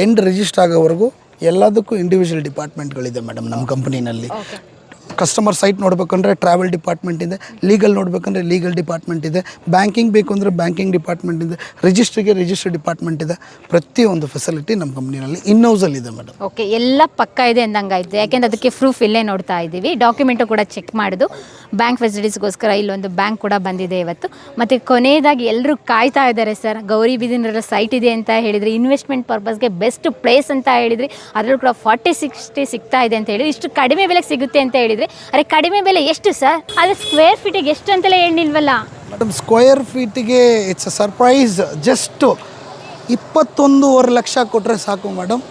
ಎಂಡ್ ರಿಜಿಸ್ಟರ್ ಆಗೋವರೆಗೂ ಎಲ್ಲದಕ್ಕೂ ಇಂಡಿವಿಜುವಲ್ ಡಿಪಾರ್ಟ್ಮೆಂಟ್ಗಳಿದೆ ಮೇಡಮ್ ನಮ್ಮ ಕಂಪ್ನಿನಲ್ಲಿ. ಕಸ್ಟಮರ್ ಸೈಟ್ ನೋಡಬೇಕಂದ್ರೆ ಟ್ರಾವೆಲ್ ಡಿಪಾರ್ಟ್ಮೆಂಟ್ ಇದೆ, ಲೀಗಲ್ ನೋಡಬೇಕಂದ್ರೆ ಲೀಗಲ್ ಡಿಪಾರ್ಟ್ಮೆಂಟ್ ಇದೆ, ಬ್ಯಾಂಕಿಂಗ್ ಬೇಕು ಅಂದರೆ ಬ್ಯಾಂಕಿಂಗ್ ಡಿಪಾರ್ಟ್ಮೆಂಟ್ ಇದೆ, ರಿಜಿಸ್ಟ್ರಿಗೆ ರಿಜಿಸ್ಟರ್ ಡಿಪಾರ್ಟ್ಮೆಂಟ್ ಇದೆ. ಪ್ರತಿಯೊಂದು ಫೆಸಿಲಿಟಿ ನಮ್ಮ ಕಂಪ್ನಿನಲ್ಲಿ ಇನ್ಹೌಸಲ್ಲಿ ಇದೆ ಮೇಡಮ್. ಓಕೆ, ಎಲ್ಲ ಪಕ್ಕ ಇದೆ ಅಂದಂಗಾಯ್ತು. ಯಾಕೆಂದ್ರೆ ಅದಕ್ಕೆ ಪ್ರೂಫ್ ಇಲ್ಲೇ ನೋಡ್ತಾ ಇದ್ದೀವಿ. ಡಾಕ್ಯುಮೆಂಟು ಕೂಡ ಚೆಕ್ ಮಾಡೋದು. ಬ್ಯಾಂಕ್ ಫೆಸಿಲಿಟೀಸ್ಗೋಸ್ಕರ ಇಲ್ಲೊಂದು ಬ್ಯಾಂಕ್ ಕೂಡ ಬಂದಿದೆ ಇವತ್ತು. ಮತ್ತು ಕೊನೆಯದಾಗಿ ಎಲ್ಲರೂ ಕಾಯ್ತಾ ಇದ್ದಾರೆ ಸರ್, ಗೌರಿಬಿದನೂರಲ್ಲಿ ಸೈಟ್ ಇದೆ ಅಂತ ಹೇಳಿದ್ರಿ, ಇನ್ವೆಸ್ಟ್ಮೆಂಟ್ ಪರ್ಪಸ್ಗೆ ಬೆಸ್ಟ್ ಪ್ಲೇಸ್ ಅಂತ ಹೇಳಿದ್ರಿ, ಅದರಲ್ಲೂ ಕೂಡ 40-60 ಸಿಗ್ತಾ ಇದೆ ಅಂತ ಹೇಳಿದ್ರಿ, ಇಷ್ಟು ಕಡಿಮೆ ಬೆಲೆಗೆ ಸಿಗುತ್ತೆ ಅಂತ ಹೇಳಿದ್ರಿ. ಅರೆ, ಕಡಿಮೆ ಬೆಲೆ ಎಷ್ಟು ಸರ್? ಆದರೆ ಸ್ಕ್ವೇರ್ ಫೀಟಿಗೆ ಎಷ್ಟು ಅಂತೆಲ್ಲ ಹೇಳಿಲ್ವಲ್ಲ ಮೇಡಮ್? ಸ್ಕ್ವೇರ್ ಫೀಟಿಗೆ it's a surprise. Just 21.5 lakh ಕೊಟ್ಟರೆ ಸಾಕು ಮೇಡಮ್.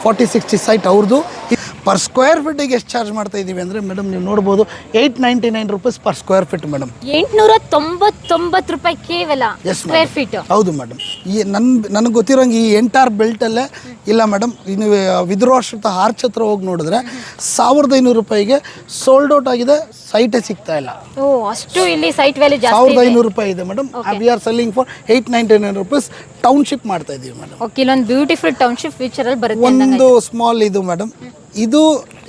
40-60 ಸೈಟ್ ಅವ್ರದ್ದು. ಪರ್ ಸ್ಕ್ವೇರ್ ಫೀಟಿಗೆ ಎಷ್ಟು ಚಾರ್ಜ್ ಮಾಡ್ತಾ ಇದ್ದೀವಿ ಅಂದರೆ ಮೇಡಮ್, ನೀವು ನೋಡ್ಬೋದು 899 rupees per square feet madam. 899 ರೂಪಾಯಿ ಕೇವಲ ಸ್ಕ್ವೇರ್ ಫೀಟ್. ಹೌದು ಮೇಡಮ್. ನನಗೆ ಗೊತ್ತಿರೋಂಗೆ ಈ ಎಂಟೈರ್ ಬೆಲ್ಟಲ್ಲೇ ಇಲ್ಲ ಮೇಡಮ್. ಇನ್ನು ವಿದುರಾಶ್ರಿತ ಆರ್ಚ್ ಹತ್ರ ಹೋಗಿ ನೋಡಿದ್ರೆ 1500 ರೂಪಾಯಿಗೆ ಸೋಲ್ಡ್ ಔಟ್ ಆಗಿದೆ, ಸೈಟೇ ಸಿಗ್ತಾ ಇಲ್ಲ. ಓ, ಅಷ್ಟು ಇಲ್ಲಿ ಸೈಟ್ ವ್ಯಾಲ್ಯೂ ಜಾಸ್ತಿ. 1500 ರೂಪಾಯಿ ಇದೆ madam. We are selling for 899 rupees. Township ಮಾಡ್ತಾ ಇದ್ದೀವಿ ಮೇಡಮ್. ಓಕೆ, ಇಲ್ಲೊಂದು ಬ್ಯೂಟಿಫುಲ್ ಟೌನ್ಶಿಪ್ ಫ್ಯೂಚರಲ್ಲಿ ಬರುತ್ತೆ. ಒಂದು ಸ್ಮಾಲ್ ಇದು ಮೇಡಮ್, ಇದು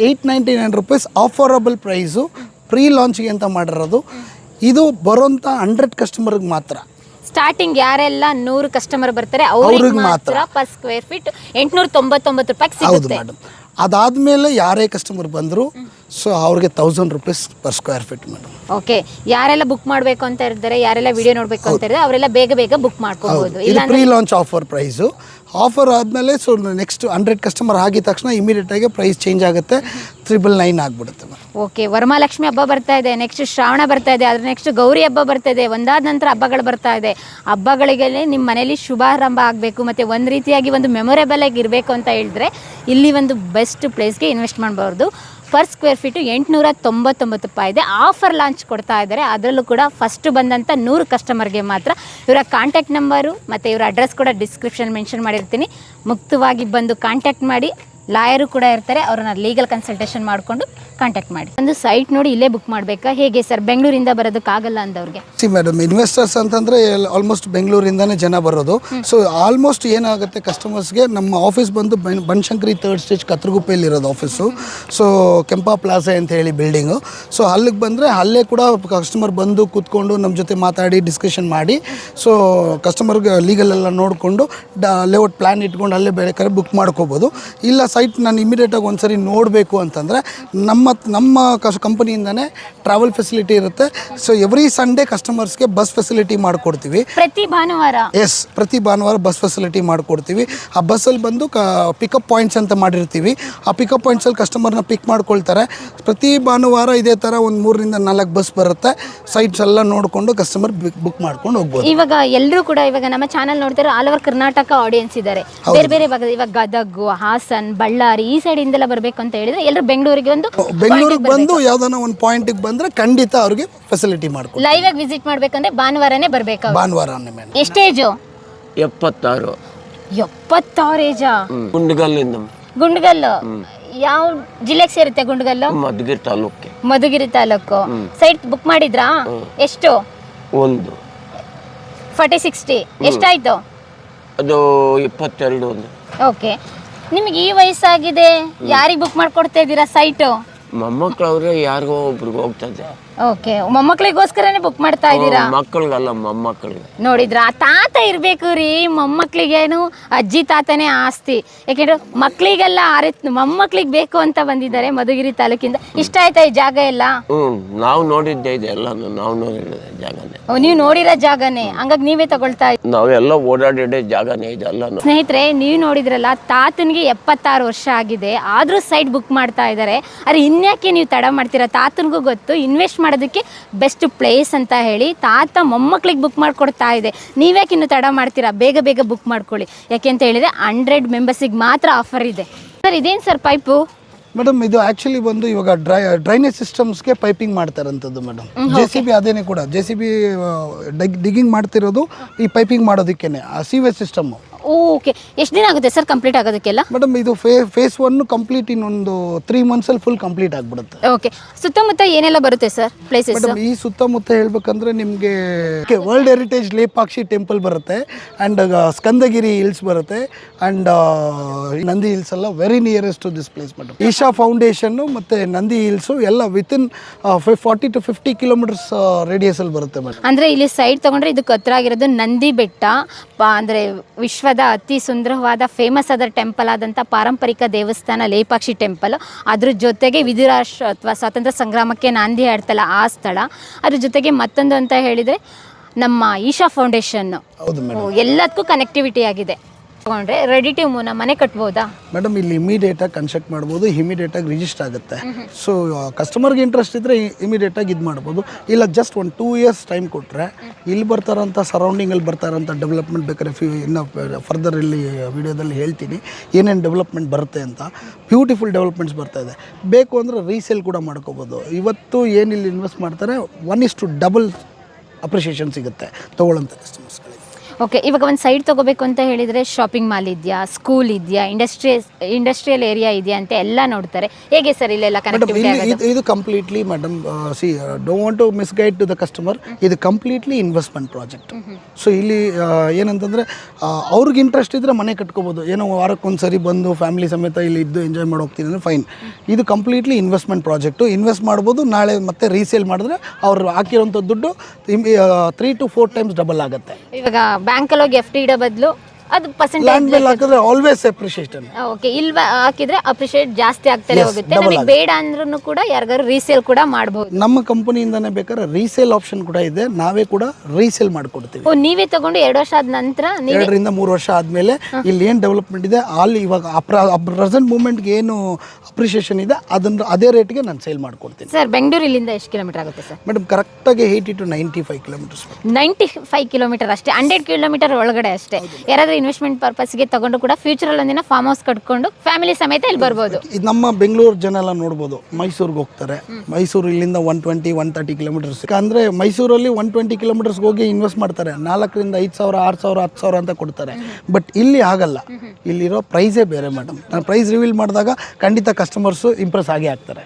899 rupees ಆಫರಬಲ್ ಪ್ರೈಸು, ಪ್ರೀ ಲಾಂಚ್ಗೆ ಅಂತ ಮಾಡಿರೋದು. ಇದು ಬರೋಂಥ 100 ಕಸ್ಟಮರ್ಗೆ ಮಾತ್ರ. ಸ್ಟಾರ್ಟಿಂಗ್ ಯಾರೆಲ್ಲ 100 ಕಸ್ಟಮರ್ ಬರ್ತಾರೆ ಅವ್ರಿಗೆ ಮಾತ್ರ ಪರ್ ಸ್ಕ್ವೇರ್ ಫೀಟ್ 899 ರೂಪಾಯಿಗೆ ಹೌದು ಸಿಗುತ್ತೆ ಮೇಡಮ್. ಅದಾದಮೇಲೆ ಯಾರೇ ಕಸ್ಟಮರ್ ಬಂದರೂ ಸೊ ಅವ್ರಿಗೆ 1000 rupees per square feet madam. Okay, ಯಾರೆಲ್ಲ ಬುಕ್ ಮಾಡಬೇಕು ಅಂತ ಇರ್ತಾರೆ, ಯಾರೆಲ್ಲ ವಿಡಿಯೋ ನೋಡಬೇಕು ಅಂತ ಇರ್ತಾರೆ, ಅವರೆಲ್ಲ ಬೇಗ ಬೇಗ ಬುಕ್ ಮಾಡ್ಕೋಬಹುದು. ಇದು pre launch offer price. Offer ಆದಮೇಲೆ ಸೊ ನೆಕ್ಸ್ಟ್ 100 ಕಸ್ಟಮರ್ ಆಗಿದ ತಕ್ಷಣ ಇಮಿಡಿಯೇಟಾಗಿ ಪ್ರೈಸ್ ಚೇಂಜ್ ಆಗುತ್ತೆ, 999 ಆಗಿಬಿಡುತ್ತೆ ಮೇಡಮ್. ಓಕೆ, ವರಮಹಾಲಕ್ಷ್ಮಿ ಹಬ್ಬ ಬರ್ತಾ ಇದೆ, ನೆಕ್ಸ್ಟ್ ಶ್ರಾವಣ ಬರ್ತಾ ಇದೆ, ಅದ್ರ ನೆಕ್ಸ್ಟ್ ಗೌರಿ ಹಬ್ಬ ಬರ್ತಾ ಇದೆ, ಒಂದಾದ ನಂತರ ಹಬ್ಬಗಳು ಬರ್ತಾ ಇದೆ. ಹಬ್ಬಗಳಿಗೆ ನಿಮ್ಮ ಮನೇಲಿ ಶುಭಾರಂಭ ಆಗಬೇಕು ಮತ್ತು ಒಂದು ರೀತಿಯಾಗಿ ಒಂದು ಮೆಮೊರೇಬಲ್ ಆಗಿ ಇರಬೇಕು ಅಂತ ಹೇಳಿದ್ರೆ ಇಲ್ಲಿ ಒಂದು ಬೆಸ್ಟ್ ಪ್ಲೇಸ್ಗೆ ಇನ್ವೆಸ್ಟ್ ಮಾಡಬಾರ್ದು. ಪರ್ ಸ್ಕ್ವೇರ್ ಫೀಟು 899 ರೂಪಾಯಿ ಇದೆ. ಆಫರ್ ಲಾಂಚ್ ಕೊಡ್ತಾ ಇದ್ದಾರೆ. ಅದರಲ್ಲೂ ಕೂಡ ಫಸ್ಟ್ ಬಂದಂಥ 100 ಕಸ್ಟಮರ್ಗೆ ಮಾತ್ರ. ಇವರ ಕಾಂಟ್ಯಾಕ್ಟ್ ನಂಬರು ಮತ್ತು ಇವರ ಅಡ್ರೆಸ್ ಕೂಡ ಡಿಸ್ಕ್ರಿಪ್ಷನ್ ಮೆನ್ಷನ್ ಮಾಡಿರ್ತೀನಿ. ಮುಕ್ತವಾಗಿ ಬಂದು ಕಾಂಟ್ಯಾಕ್ಟ್ ಮಾಡಿ ಲಾಯರು ಕೂಡ ಇರ್ತಾರೆ, ಅವ್ರನ್ನ ಲೀಗಲ್ ಕನ್ಸಲ್ಟೇಷನ್ ಮಾಡಿಕೊಂಡು ಕಾಂಟ್ಯಾಕ್ಟ್ ಮಾಡಿ. ಒಂದು ಸೈಟ್ ನೋಡಿ ಇಲ್ಲೇ ಬುಕ್ ಮಾಡಬೇಕಾ ಹೇಗೆ ಸರ್? ಬೆಂಗಳೂರಿಂದ ಬರೋದಕ್ಕಾಗಲ್ಲ ಅಂದವ್ರಿಗೆ. ಸಿ ಮೇಡಮ್, ಇನ್ವೆಸ್ಟರ್ಸ್ ಅಂತಂದರೆ ಆಲ್ಮೋಸ್ಟ್ ಬೆಂಗಳೂರಿಂದನೇ ಜನ ಬರೋದು. ಸೊ ಆಲ್ಮೋಸ್ಟ್ ಏನಾಗುತ್ತೆ ಕಸ್ಟಮರ್ಸ್ಗೆ, ನಮ್ಮ ಆಫೀಸ್ ಬಂದು ಬನಶಂಕರಿ 3rd ಸ್ಟೇಜ್ ಕತ್ರಗುಪ್ಪೆಯಲ್ಲಿ ಇರೋದು ಆಫೀಸು. ಸೊ ಕೆಂಪಾ ಪ್ಲಾಜಾ ಅಂತ ಹೇಳಿ ಬಿಲ್ಡಿಂಗು. ಸೊ ಅಲ್ಲಿಗೆ ಬಂದರೆ ಅಲ್ಲೇ ಕೂಡ ಕಸ್ಟಮರ್ ಬಂದು ಕೂತ್ಕೊಂಡು ನಮ್ಮ ಜೊತೆ ಮಾತಾಡಿ ಡಿಸ್ಕಷನ್ ಮಾಡಿ, ಸೊ ಕಸ್ಟಮರ್ಗೆ ಲೀಗಲ್ ಎಲ್ಲ ನೋಡಿಕೊಂಡು ಲೇಔಟ್ ಪ್ಲ್ಯಾನ್ ಇಟ್ಕೊಂಡು ಅಲ್ಲೇ ಬೇಕಾದ್ರೆ ಬುಕ್ ಮಾಡ್ಕೋಬೋದು. ಇಲ್ಲ ಸೈಟ್ ನಾನು ಇಮಿಡಿಯೇಟಾಗಿ ಒಂದು ಸರಿ ನೋಡಬೇಕು ಅಂತಂದರೆ ನಮ್ಮ ಕಂಪನಿಯಿಂದನೇ ಟ್ರಾವೆಲ್ ಫೆಸಿಲಿಟಿ ಇರುತ್ತೆ. ಸೊ ಎವ್ರಿ ಸಂಡೇ ಕಸ್ಟಮರ್ಸ್ಗೆ ಬಸ್ ಫೆಸಿಲಿಟಿ ಮಾಡಿಕೊಡ್ತೀವಿ. ಪ್ರತಿ ಭಾನುವಾರ? ಎಸ್, ಪ್ರತಿ ಭಾನುವಾರ ಬಸ್ ಫೆಸಿಲಿಟಿ ಮಾಡಿಕೊಡ್ತೀವಿ. ಆ ಬಸ್ಸಲ್ಲಿ ಬಂದು ಪಿಕಪ್ ಪಾಯಿಂಟ್ಸ್ ಅಂತ ಮಾಡಿರ್ತೀವಿ. ಆ ಪಿಕಪ್ ಪಾಯಿಂಟ್ಸಲ್ಲಿ ಕಸ್ಟಮರ್ನ ಪಿಕ್ ಮಾಡ್ಕೊಳ್ತಾರೆ. ಪ್ರತಿ ಭಾನುವಾರ ಇದೇ ಥರ ಒಂದು 3ರಿಂದ 4 ಬಸ್ ಬರುತ್ತೆ. ಸೈಟ್ಸ್ ಎಲ್ಲ ನೋಡಿಕೊಂಡು ಕಸ್ಟಮರ್ ಬುಕ್ ಮಾಡ್ಕೊಂಡು ಹೋಗ್ಬೋದು. ಇವಾಗ ಎಲ್ಲರೂ ಕೂಡ ಇವಾಗ ನಮ್ಮ ಚಾನಲ್ ನೋಡ್ತಾರೆ, ಆಲ್ ಓವರ್ ಕರ್ನಾಟಕ ಆಡಿಯನ್ಸ್ ಇದ್ದಾರೆ, ಬೇರೆ ಬೇರೆ ಭಾಗದ, ಇವಾಗ ಗದಗ, ಹಾಸನ್, ಬಳ್ಳಾರಿ ಈ ಸೈಡ್ ಇಂದೆಲ್ಲ ಬರಬೇಕು ಅಂತ ಹೇಳಿದ್ರೆ ಎಲ್ಲರೂ ಬೆಂಗಳೂರಿಗೆ ಬಂದು ಯಾವ್ದಾನ ಒಂದು ಪಾಯಿಂಟಿಗೆ ಬಂದ್ರೆ ಖಂಡಿತ ಅವ್ರಿಗೆ ಫೆಸಿಲಿಟಿ ಮಾಡ್ಕೊಂಡು ಲೈವ್ ಆಗಿ ವಿಸಿಟ್ ಮಾಡ್ಬೇಕಂದ್ರೆ ಭಾನುವಾರನೇ ಬರ್ಬೇಕು. ಭಾನುವಾರನೇ ಮೇಡಮ್. ಎಷ್ಟು ಏಜು? 76. 76 ಏಜಾ? ಗುಂಡಗಲ್ಲಿಂದ. ಗುಂಡಗಲ್ಲು ಯಾವ ಜಿಲ್ಲೆಗೆ ಸೇರುತ್ತೆ? ಗುಂಡಗಲ್ಲು ಮಧುಗಿರಿ ತಾಲೂಕೆ. ಮಧುಗಿರಿ ತಾಲೂಕು. ಸೈಟ್ ಬುಕ್ ಮಾಡಿದ್ರಾ? ಎಷ್ಟು? 1 40-60 ಎಷ್ಟಾಯ್ತು? ಅದು 22 ಒಂದು. ಓಕೆ, ನಿಮ್ಗೆ ಈ ವಯಸ್ಸಾಗಿದೆ, ಯಾರಿಗೆ ಬುಕ್ ಮಾಡ್ಕೊಡ್ತಾ ಇದ್ದೀರಾ ಸೈಟು? ಮೊಮ್ಮಕ್ಕಳವ್ರೆ ಯಾರಿಗೋ ಒಬ್ರಿಗೆ ಹೋಗ್ತದೆ. ಓಕೆ, ಮೊಮ್ಮಕ್ಳಿಗೋಸ್ಕರನೇ ಬುಕ್ ಮಾಡ್ತಾ ಇದ್ದೀರಾ? ಮಕ್ಕಳಿಗಲ್ಲ, ಮೊಮ್ಮಕ್ಕಳಿಗೆ. ನೋಡಿದ್ರ, ತಾತ ಇರ್ಬೇಕು ರೀ, ಮೊಮ್ಮಕ್ಳಿಗೇನು ಅಜ್ಜಿ ತಾತನೇ ಆಸ್ತಿ. ಯಾಕೆಂದ್ರೆ ಮಕ್ಳಿಗೆಲ್ಲ ಮೊಮ್ಮಕ್ಳಿಗೆ ಬೇಕು ಅಂತ ಬಂದಿದ್ದಾರೆ ಮಧುಗಿರಿ ತಾಲೂಕಿಂದ. ಇಷ್ಟ ಆಯ್ತಾ ಈ ಜಾಗ ಎಲ್ಲ? ನಾವು ನೋಡಿದ್ದೆ ಇದೆ ಎಲ್ಲ, ನಾವು ನೋಡಿದ್ದೆ ಜಾಗನೇ. ನೀವು ನೋಡಿರೋ ಜಾಗನೇ, ಹಂಗಾಗಿ ನೀವೇ ತಗೊಳ್ತಾ ಇದ್ದೀವಿ. ನಾವೆಲ್ಲ ಓಡಾಡಿರೋ ಜಾಗನೇ ಇದೆ ಎಲ್ಲ. ಸ್ನೇಹಿತರೆ, ನೀವು ನೋಡಿದ್ರಲ್ಲ, ತಾತನಿಗೆ 76 ವರ್ಷ ಆಗಿದೆ, ಆದ್ರೂ ಸೈಟ್ ಬುಕ್ ಮಾಡ್ತಾ ಇದ್ದಾರೆ. ಅರೆ ಇನ್ಯಾಕೆ ನೀವು ತಡ ಮಾಡ್ತೀರಾ? ತಾತನಿಗೂ ಗೊತ್ತು ಇನ್ವೆಸ್ಟ್ ಮಾಡೋದಕ್ಕೆ ಬೆಸ್ಟ್ ಪ್ಲೇಸ್ ಅಂತ ಹೇಳಿ ತಾತ ಮೊಮ್ಮಕ್ಳಿಗೆ ಬುಕ್ ಮಾಡಿಕೊಡ್ತಾ ಇದೆ. ನೀವ್ಯಾಕೆ ಇನ್ನು ತಡ ಮಾಡ್ತೀರಾ? ಬೇಗ ಬೇಗ ಬುಕ್ ಮಾಡ್ಕೊಳ್ಳಿ. ಯಾಕೆ ಅಂತ ಹೇಳಿದ್ರೆ 100 ಮೆಂಬರ್ಸಿಗೆ ಮಾತ್ರ ಆಫರ್ ಇದೆ. ಸರ್ ಇದೇನು ಸರ್ ಪೈಪು? ಮೇಡಮ್, ಇದು ಆ್ಯಕ್ಚುಲಿ ಬಂದು ಇವಾಗ ಡ್ರೈನೇಜ್ ಸಿಸ್ಟಮ್ಸ್ಗೆ ಪೈಪಿಂಗ್ ಮಾಡ್ತಾರಂಥದ್ದು ಮೇಡಮ್. JCB ಅದೇನೆ ಕೂಡ, JCB ಡಿಗ್ಗಿಂಗ್ ಮಾಡ್ತಿರೋದು ಈ ಪೈಪಿಂಗ್ ಮಾಡೋದಕ್ಕೇನೆ, ಆ ಸೀವೇಜ್ ಸಿಸ್ಟಮ್ಮು. ಓಕೆ, ಎಷ್ಟು ದಿನ ಆಗುತ್ತೆ ಸರ್ ಕಂಪ್ಲೀಟ್ ಆಗೋದಕ್ಕೆಲ್ಲ? ಮೇಡಮ್, ಇದು ಫೇಸ್ 1 ಕಂಪ್ಲೀಟ್ ಇನ್ನೊಂದು 3 ಮಂತ್ಸಲ್ಲಿ ಫುಲ್ ಕಂಪ್ಲೀಟ್ ಆಗಿಬಿಡುತ್ತೆ. ಓಕೆ, ಸುತ್ತಮುತ್ತ ಏನೆಲ್ಲ ಬರುತ್ತೆ ಸರ್ ಪ್ಲೇಸಸ್? ಮೇಡಮ್, ಈ ಸುತ್ತಮುತ್ತ ಹೇಳ್ಬೇಕಂದ್ರೆ ನಿಮಗೆ ವರ್ಲ್ಡ್ ಹೆರಿಟೇಜ್ ಲೇಪಾಕ್ಷಿ ಟೆಂಪಲ್ ಬರುತ್ತೆ, ಆ್ಯಂಡ್ ಸ್ಕಂದಗಿರಿ ಹಿಲ್ಸ್ ಬರುತ್ತೆ, ಆ್ಯಂಡ್ ನಂದಿ ಹಿಲ್ಸ್ ಎಲ್ಲ very nearest to this place madam. Isha foundation ಮತ್ತು ನಂದಿ ಹಿಲ್ಸು ಎಲ್ಲ ವಿತಿನ್ 40 to 50 ಕಿಲೋಮೀಟರ್ಸ್ ರೇಡಿಯಸಲ್ಲಿ ಬರುತ್ತೆ ಮೇಡಮ್. ಅಂದರೆ ಇಲ್ಲಿ ಸೈಡ್ ತೊಗೊಂಡ್ರೆ ಇದಕ್ಕೆ ಹತ್ರ ಆಗಿರೋದು ನಂದಿ ಬೆಟ್ಟ, ಅಂದರೆ ವಿಶ್ವದ ಅತಿ ಸುಂದರವಾದ ಫೇಮಸ್ ಆದ ಟೆಂಪಲ್ ಆದಂಥ ಪಾರಂಪರಿಕ ದೇವಸ್ಥಾನ ಲೇಪಾಕ್ಷಿ ಟೆಂಪಲ್. ಅದ್ರ ಜೊತೆಗೆ ವಿಧಿರಾಷ್ಟ್ರ ಅಥವಾ ಸ್ವಾತಂತ್ರ್ಯ ಸಂಗ್ರಾಮಕ್ಕೆ ನಾಂದಿ ಆಡ್ತಲ್ಲ ಆ ಸ್ಥಳ. ಅದ್ರ ಜೊತೆಗೆ ಮತ್ತೊಂದು ಅಂತ ಹೇಳಿದರೆ ನಮ್ಮ ಈಶಾ ಫೌಂಡೇಶನ್. ಹೌದು ಮೇಡಮ್, ಎಲ್ಲದಕ್ಕೂ ಕನೆಕ್ಟಿವಿಟಿ ಆಗಿದೆ. ತಗೊಂಡ್ರೆ ರೆಡಿ ಟು ಮೂವ್ ಮನೆ ಕಟ್ಬೋದಾ ಮೇಡಮ್? ಇಲ್ಲಿ ಇಮಿಡಿಯೇಟಾಗಿ ಕನ್ಸ್ಟ್ರಕ್ಟ್ ಮಾಡ್ಬೋದು, ಇಮಿಡಿಯೇಟಾಗಿ ರಿಜಿಸ್ಟರ್ ಆಗುತ್ತೆ. ಸೊ ಕಸ್ಟಮರ್ಗೆ ಇಂಟ್ರೆಸ್ಟ್ ಇದ್ದರೆ ಇಮಿಡಿಯೇಟಾಗಿ ಇದು ಮಾಡ್ಬೋದು. ಇಲ್ಲ ಜಸ್ಟ್ 1-2 ಇಯರ್ಸ್ ಟೈಮ್ ಕೊಟ್ಟರೆ ಇಲ್ಲಿ ಬರ್ತಾರಂಥ ಸರೌಂಡಿಂಗಲ್ಲಿ ಬರ್ತಾರಂಥ ಡೆವಲಪ್ಮೆಂಟ್ ಬೇಕಾದ್ರೆ ಇನ್ನು ಫರ್ದರ್ ಇಲ್ಲಿ ವಿಡಿಯೋದಲ್ಲಿ ಹೇಳ್ತೀನಿ ಏನೇನು ಡೆವಲಪ್ಮೆಂಟ್ ಬರುತ್ತೆ ಅಂತ. ಬ್ಯೂಟಿಫುಲ್ ಡೆವಲಪ್ಮೆಂಟ್ಸ್ ಬರ್ತಾಯಿದೆ. ಬೇಕು ಅಂದರೆ ರೀಸೇಲ್ ಕೂಡ ಮಾಡ್ಕೋಬೋದು. ಇವತ್ತು ಏನಿಲ್ಲಿ ಇನ್ವೆಸ್ಟ್ ಮಾಡ್ತಾರೆ 1:2 ಅಪ್ರಿಷಿಯೇಷನ್ ಸಿಗುತ್ತೆ ತೊಗೊಳ್ಳೋಂಥ ಕಸ್ಟಮರ್ಸ್ಗಳಿಗೆ. ಓಕೆ, ಇವಾಗ ಒಂದು ಸೈಟ್ ತೊಗೋಬೇಕು ಅಂತ ಹೇಳಿದರೆ ಶಾಪಿಂಗ್ ಮಾಲ್ ಇದೆಯಾ, ಸ್ಕೂಲ್ ಇದೆಯಾ, ಇಂಡಸ್ಟ್ರಿಯಲ್ ಏರಿಯಾ ಇದೆಯಾ ಅಂತ ಎಲ್ಲ ನೋಡ್ತಾರೆ. ಹೇಗೆ ಸರ್ ಇಲ್ಲೆಲ್ಲ ಕನೆಕ್ಟಿವಿಟಿ ಆಗೋದು? ಇದು completely madam, see don't want to misguide to the customer, ಇದು ಕಂಪ್ಲೀಟ್ಲಿ ಇನ್ವೆಸ್ಟ್ಮೆಂಟ್ ಪ್ರಾಜೆಕ್ಟ್. ಸೊ ಇಲ್ಲಿ ಏನಂತಂದರೆ ಅವ್ರಿಗೆ ಇಂಟ್ರೆಸ್ಟ್ ಇದ್ದರೆ ಮನೆ ಕಟ್ಕೋಬೋದು. ಏನೋ ವಾರಕ್ಕೊಂದು ಸರಿ ಬಂದು ಫ್ಯಾಮಿಲಿ ಸಮೇತ ಇಲ್ಲಿ ಇದ್ದು ಎಂಜಾಯ್ ಮಾಡಿ ಹೋಗ್ತೀನಿ ಅಂದರೆ ಫೈನ್. ಇದು ಕಂಪ್ಲೀಟ್ಲಿ ಇನ್ವೆಸ್ಟ್ಮೆಂಟ್ ಪ್ರಾಜೆಕ್ಟು. ಇನ್ವೆಸ್ಟ್ ಮಾಡ್ಬೋದು, ನಾಳೆ ಮತ್ತೆ ರೀಸೇಲ್ ಮಾಡಿದ್ರೆ ಅವ್ರು ಹಾಕಿರೋಂಥ ದುಡ್ಡು 3 to 4 ಟೈಮ್ಸ್ ಡಬಲ್ ಆಗುತ್ತೆ. ಇವಾಗ ಬ್ಯಾಂಕಲ್ಲಿ ಹೋಗಿ FD ಇಡೋ ಬದಲು ಅದು ಲ್ಯಾಂಡ್ ಮೇಲೆ ಹಾಕಿದ್ರೆ ಆಲ್ವೇಸ್ ಅಪ್ರಿಷಿಯೇಷನ್. ಓಕೆ, ಇಲ್ಲಿ ಹಾಕಿದ್ರೆ ಅಪ್ರಿಷಿಯೇಟ್ ಜಾಸ್ತಿ ಆಗ್ತಾನೆ ಹೋಗುತ್ತೆ. ನಮಗೆ ಬೇಡ ಅಂದ್ರೂ ಕೂಡ ಯಾರಿಗಾರು ರೀಸೇಲ್ ಕೂಡ ಮಾಡಬಹುದು. ನಮ್ಮ ಕಂಪನಿಯಿಂದನೇ ಬೇಕಾದ್ರೆ ರೀಸೇಲ್ ಆಪ್ಷನ್ ಕೂಡ ಇದೆ, ನಾವೇ ಕೂಡ ರೀಸೇಲ್ ಮಾಡ್ಕೊಡ್ತೀವಿ. ಓ, ನೀವೇ ತಗೊಂಡು 2 ವರ್ಷ ಆದ ನಂತರ 2ರಿಂದ 3 ವರ್ಷ ಆದಮೇಲೆ ಇಲ್ಲಿ ಏನು ಡೆವಲಪ್ಮೆಂಟ್ ಇದೆ ಅಲ್ಲಿ ಇವಾಗ ಪ್ರೆಸೆಂಟ್ ಮೂಮೆಂಟ್ಗೆ ಏನು ಅಪ್ರಿಷಿಯೇಷನ್ ಇದೆ ಅದನ್ನು ಅದೇ ರೇಟ್ಗೆ ನಾನು ಸೇಲ್ ಮಾಡ್ಕೊಡ್ತೀನಿ. ಸರ್ ಬೆಂಗಳೂರು ಇಲ್ಲಿಂದ ಎಷ್ಟು ಕಿಲೋಮೀಟರ್ ಆಗುತ್ತೆ ಸರ್? ಮೇಡಮ್, ಕರೆಕ್ಟಾಗಿ 80 to 95 ಕಿಲೋಮೀಟರ್ಸ್. 95 ಕಿಲೋಮೀಟರ್ ಅಷ್ಟೇ, 100 ಕಿಲೋಮೀಟರ್ ಒಳಗಡೆ ಅಷ್ಟೇ. ಯಾರಾದ್ರೂ ಇನ್ವೆಸ್ಟ್ಮೆಂಟ್ ಪರ್ಪಸ್ಗೆ ತಗೊಂಡು ಕೂಡ ಫ್ಯೂಚರಲ್ಲಿ ಒಂದಿನ ಫಾರ್ಮ್ ಹೌಸ್ ಕಟ್ಕೊಂಡು ಫ್ಯಾಮಿಲಿ ಸಮೇತ ಇಲ್ಲಿ ಬರ್ಬೋದು. ಇದು ನಮ್ಮ ಬೆಂಗಳೂರು ಜನ ಎಲ್ಲ ನೋಡ್ಬೋದು, ಮೈಸೂರಿಗೆ ಹೋಗ್ತಾರೆ. ಮೈಸೂರು ಇಲ್ಲಿಂದ 120-130 ಕಿಲೋಮೀಟರ್ಸ್. ಅಂದರೆ ಮೈಸೂರಲ್ಲಿ 120 ಕಿಲೋಮೀಟರ್ಸ್ಗೆ ಹೋಗಿ ಇನ್ವೆಸ್ಟ್ ಮಾಡ್ತಾರೆ, 4,000 5,000 6,000 10,000 ಅಂತ ಕೊಡ್ತಾರೆ. ಬಟ್ ಇಲ್ಲಿ ಆಗಲ್ಲ, ಇಲ್ಲಿರೋ ಪ್ರೈಸೇ ಬೇರೆ ಮೇಡಮ್. ನಾನು ಪ್ರೈಸ್ ರಿವೀಲ್ ಮಾಡಿದಾಗ ಖಂಡಿತ ಕಸ್ಟಮರ್ಸು ಇಂಪ್ರೆಸ್ ಆಗೇ ಆಗ್ತಾರೆ.